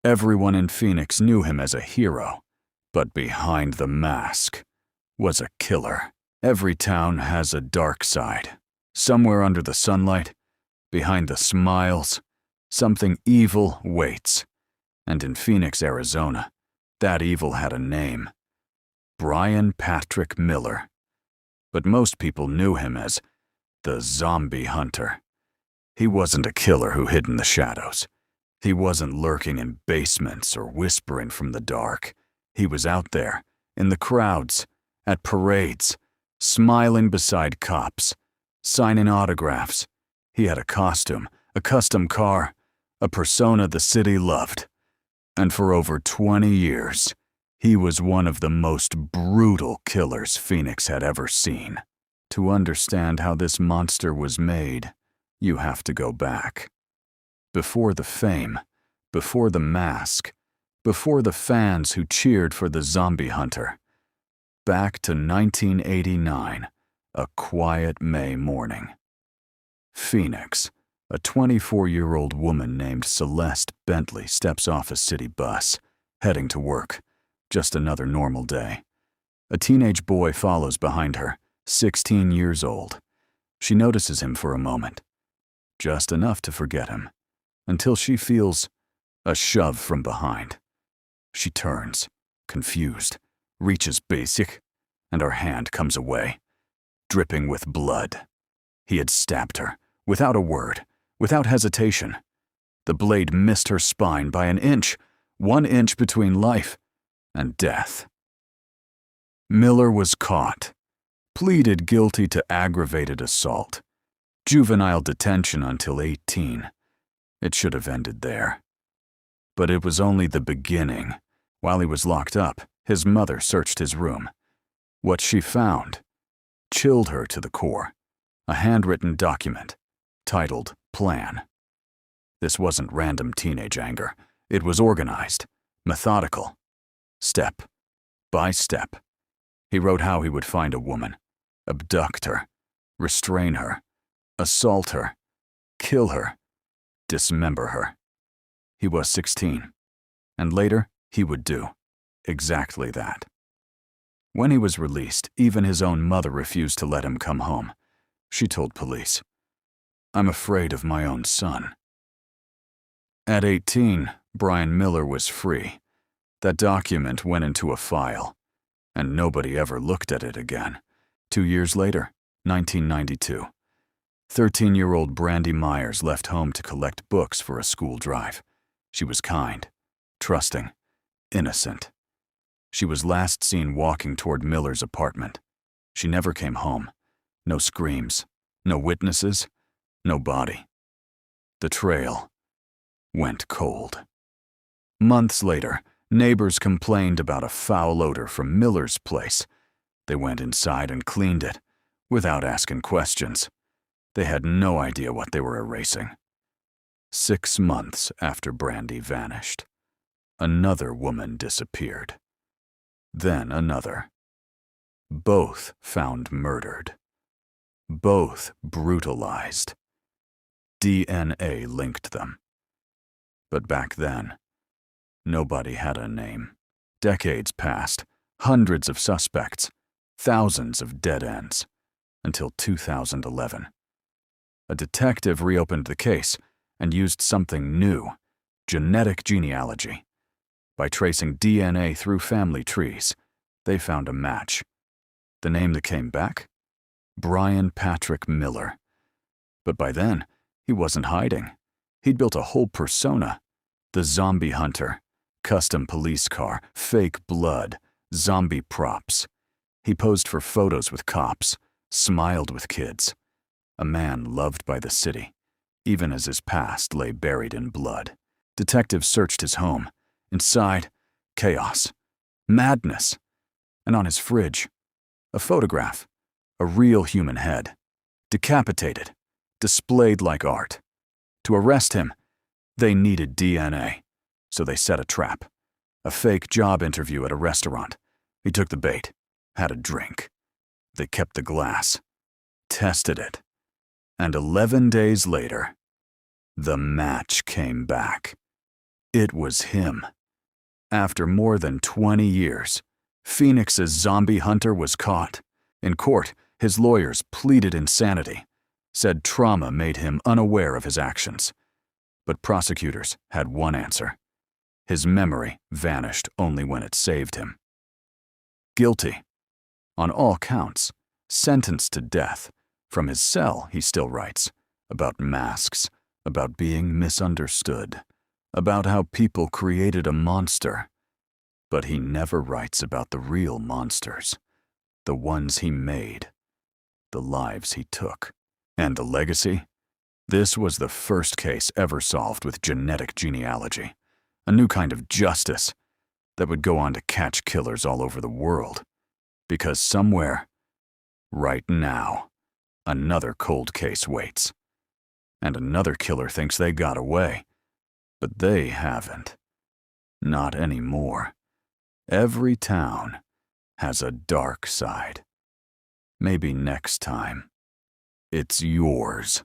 Everyone in Phoenix knew him as a hero, but behind the mask was a killer. Every town has a dark side. Somewhere under the sunlight, behind the smiles, something evil waits. And in Phoenix, Arizona, that evil had a name: Brian Patrick Miller. But most people knew him as the Zombie Hunter. He wasn't a killer who hid in the shadows. He wasn't lurking in basements or whispering from the dark. He was out there, in the crowds, at parades, smiling beside cops, signing autographs. He had a costume, a custom car, a persona the city loved. And for over 20 years, he was one of the most brutal killers Phoenix had ever seen. To understand how this monster was made, you have to go back. Before the fame, before the mask, before the fans who cheered for the Zombie Hunter. Back to 1989, a quiet May morning. Phoenix, a 24-year-old woman named Celeste Bentley steps off a city bus, heading to work. Just another normal day. A teenage boy follows behind her, 16 years old. She notices him for a moment. Just enough to forget him, until she feels a shove from behind. She turns, confused, reaches basic, and her hand comes away, dripping with blood. He had stabbed her, without a word, without hesitation. The blade missed her spine by an inch, 1 inch between life and death. Miller was caught, pleaded guilty to aggravated assault, juvenile detention until 18. It should have ended there. But it was only the beginning. While he was locked up, his mother searched his room. What she found chilled her to the core: a handwritten document titled Plan. This wasn't random teenage anger. It was organized, methodical, step by step. He wrote how he would find a woman, abduct her, restrain her, assault her, kill her, dismember her. He was 16, and later he would do exactly that. When he was released, even his own mother refused to let him come home. She told police, "I'm afraid of my own son." At 18, Brian Miller was free. That document went into a file, and nobody ever looked at it again. 2 years later, 1992, 13-year-old Brandy Myers left home to collect books for a school drive. She was kind, trusting, innocent. She was last seen walking toward Miller's apartment. She never came home. No screams, no witnesses, no body. The trail went cold. Months later, neighbors complained about a foul odor from Miller's place. They went inside and cleaned it, without asking questions. They had no idea what they were erasing. 6 months after Brandy vanished, another woman disappeared. Then another. Both found murdered. Both brutalized. DNA linked them. But back then, nobody had a name. Decades passed, hundreds of suspects, thousands of dead ends, until 2011. A detective reopened the case and used something new: genetic genealogy. By tracing DNA through family trees, they found a match. The name that came back? Brian Patrick Miller. But by then, he wasn't hiding. He'd built a whole persona: the Zombie Hunter, custom police car, fake blood, zombie props. He posed for photos with cops, smiled with kids. A man loved by the city, even as his past lay buried in blood. Detectives searched his home. Inside, chaos, madness, and on his fridge, a photograph, a real human head, decapitated, displayed like art. To arrest him, they needed DNA, so they set a trap. A fake job interview at a restaurant. He took the bait, had a drink. They kept the glass, tested it, and 11 days later, the match came back. It was him. After more than 20 years, Phoenix's zombie hunter was caught. In court, his lawyers pleaded insanity, said trauma made him unaware of his actions. But prosecutors had one answer. His memory vanished only when it saved him. Guilty. On all counts, sentenced to death. From his cell, he still writes about masks, about being misunderstood, about how people created a monster. But he never writes about the real monsters, the ones he made, the lives he took. And the legacy? This was the first case ever solved with genetic genealogy, a new kind of justice that would go on to catch killers all over the world. Because somewhere, right now, another cold case waits. And another killer thinks they got away. But they haven't. Not anymore. Every town has a dark side. Maybe next time, it's yours.